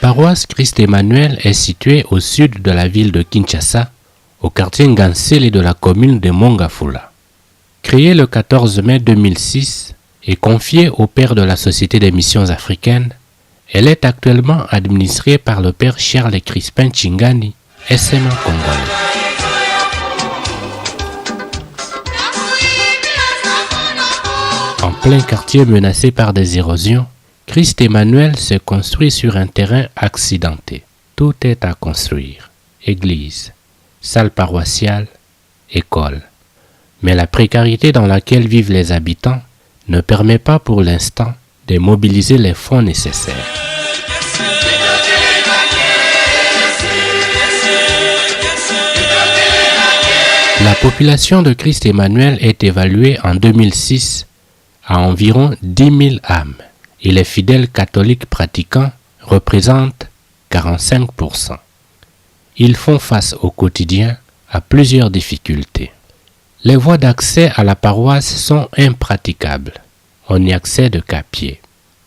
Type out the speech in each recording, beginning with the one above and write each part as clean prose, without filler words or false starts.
paroisse Christ-Emmanuel est située au sud de la ville de Kinshasa, au quartier Ngansele de la commune de Mongafula. Créée le 14 mai 2006 et confiée au père de la Société des missions africaines, elle est actuellement administrée par le père Charles Crispin Chingani, SMA congolais. En plein quartier menacé par des érosions, Christ-Emmanuel se construit sur un terrain accidenté. Tout est à construire. Église, salle paroissiale, école. Mais la précarité dans laquelle vivent les habitants ne permet pas pour l'instant de mobiliser les fonds nécessaires. La population de Christ-Emmanuel est évaluée en 2006 à environ 10 000 âmes et les fidèles catholiques pratiquants représentent 45%. Ils font face au quotidien à plusieurs difficultés. Les voies d'accès à la paroisse sont impraticables. On n'y accède qu'à pied.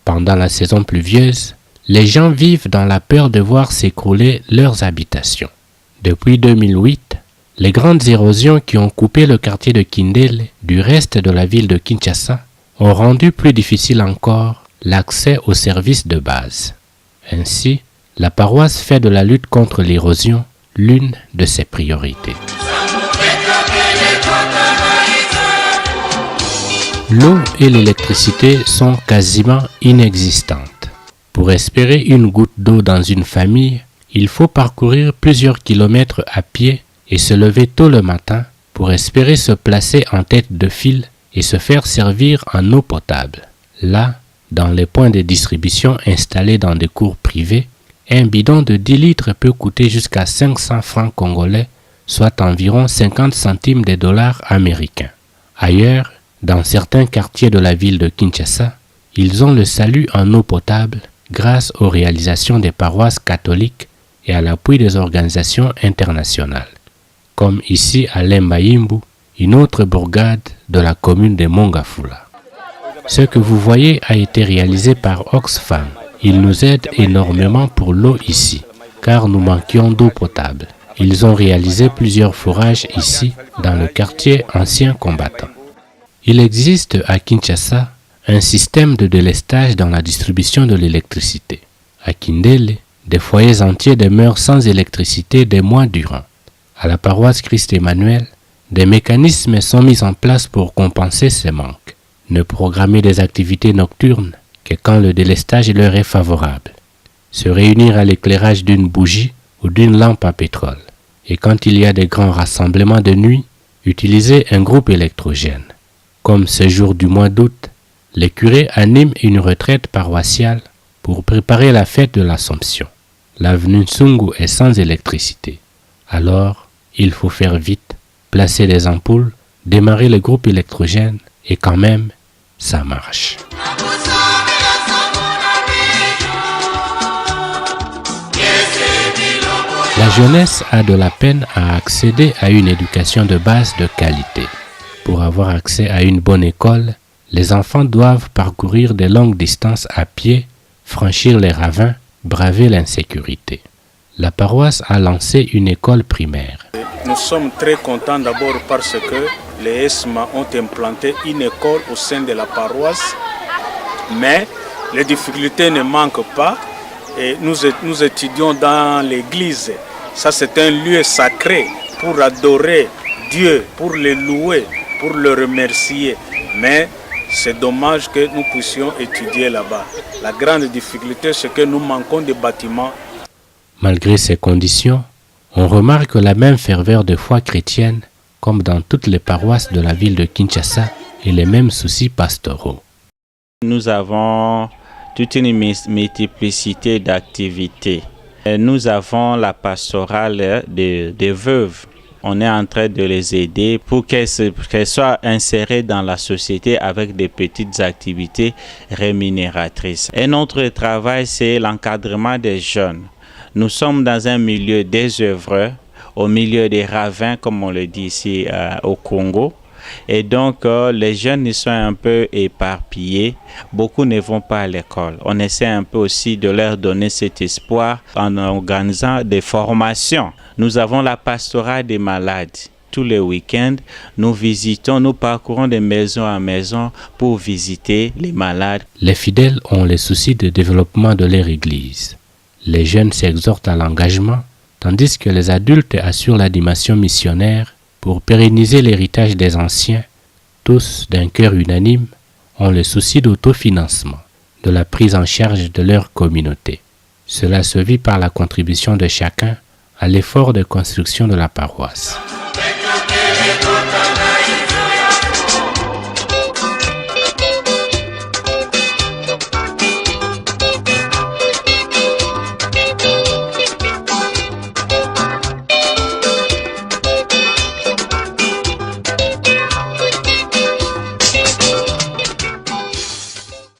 Pendant la saison pluvieuse, les gens vivent dans la peur de voir s'écrouler leurs habitations. Depuis 2008, les grandes érosions qui ont coupé le quartier de Kindele du reste de la ville de Kinshasa ont rendu plus difficile encore l'accès aux services de base. Ainsi, la paroisse fait de la lutte contre l'érosion l'une de ses priorités. L'eau et l'électricité sont quasiment inexistantes. Pour espérer une goutte d'eau dans une famille, il faut parcourir plusieurs kilomètres à pied et se lever tôt le matin pour espérer se placer en tête de file et se faire servir en eau potable. Là, dans les points de distribution installés dans des cours privés, un bidon de 10 litres peut coûter jusqu'à 500 francs congolais, soit environ 50 centimes de dollars américains. Ailleurs, dans certains quartiers de la ville de Kinshasa, ils ont le salut en eau potable grâce aux réalisations des paroisses catholiques et à l'appui des organisations internationales, comme ici à Lembayimbu, une autre bourgade de la commune de Mongafula. Ce que vous voyez a été réalisé par Oxfam. Ils nous aident énormément pour l'eau ici, car nous manquions d'eau potable. Ils ont réalisé plusieurs forages ici, dans le quartier ancien combattant. Il existe à Kinshasa un système de délestage dans la distribution de l'électricité. À Kindele, des foyers entiers demeurent sans électricité des mois durant. À la paroisse Christ-Emmanuel, des mécanismes sont mis en place pour compenser ces manques. Ne programmer des activités nocturnes que quand le délestage leur est favorable. Se réunir à l'éclairage d'une bougie ou d'une lampe à pétrole. Et quand il y a des grands rassemblements de nuit, utiliser un groupe électrogène. Comme ce jour du mois d'août, les curés animent une retraite paroissiale pour préparer la fête de l'Assomption. L'avenue Nsungu est sans électricité. Alors, il faut faire vite, placer des ampoules, démarrer le groupe électrogène et quand même, ça marche. La jeunesse a de la peine à accéder à une éducation de base de qualité. Pour avoir accès à une bonne école, les enfants doivent parcourir de longues distances à pied, franchir les ravins, braver l'insécurité. La paroisse a lancé une école primaire. Nous sommes très contents d'abord parce que les ESMA ont implanté une école au sein de la paroisse, mais les difficultés ne manquent pas et nous étudions dans l'église. Ça, c'est un lieu sacré pour adorer Dieu, pour le louer, pour le remercier. Mais c'est dommage que nous puissions étudier là-bas. La grande difficulté, c'est que nous manquons de bâtiments. Malgré ces conditions, on remarque la même ferveur de foi chrétienne comme dans toutes les paroisses de la ville de Kinshasa et les mêmes soucis pastoraux. Nous avons toute une multiplicité d'activités. Nous avons la pastorale des veuves. On est en train de les aider pour qu'elles soient insérées dans la société avec des petites activités rémunératrices. Et notre travail, c'est l'encadrement des jeunes. Nous sommes dans un milieu désœuvreux, au milieu des ravins, comme on le dit ici au Congo. Et donc, les jeunes ils sont un peu éparpillés. Beaucoup ne vont pas à l'école. On essaie un peu aussi de leur donner cet espoir en organisant des formations. Nous avons la pastorale des malades. Tous les week-ends, nous parcourons de maison à maison pour visiter les malades. Les fidèles ont les soucis de développement de leur Église. Les jeunes s'exhortent à l'engagement, tandis que les adultes assurent l'animation missionnaire pour pérenniser l'héritage des anciens. Tous, d'un cœur unanime, ont le souci d'autofinancement, de la prise en charge de leur communauté. Cela se vit par la contribution de chacun à l'effort de construction de la paroisse.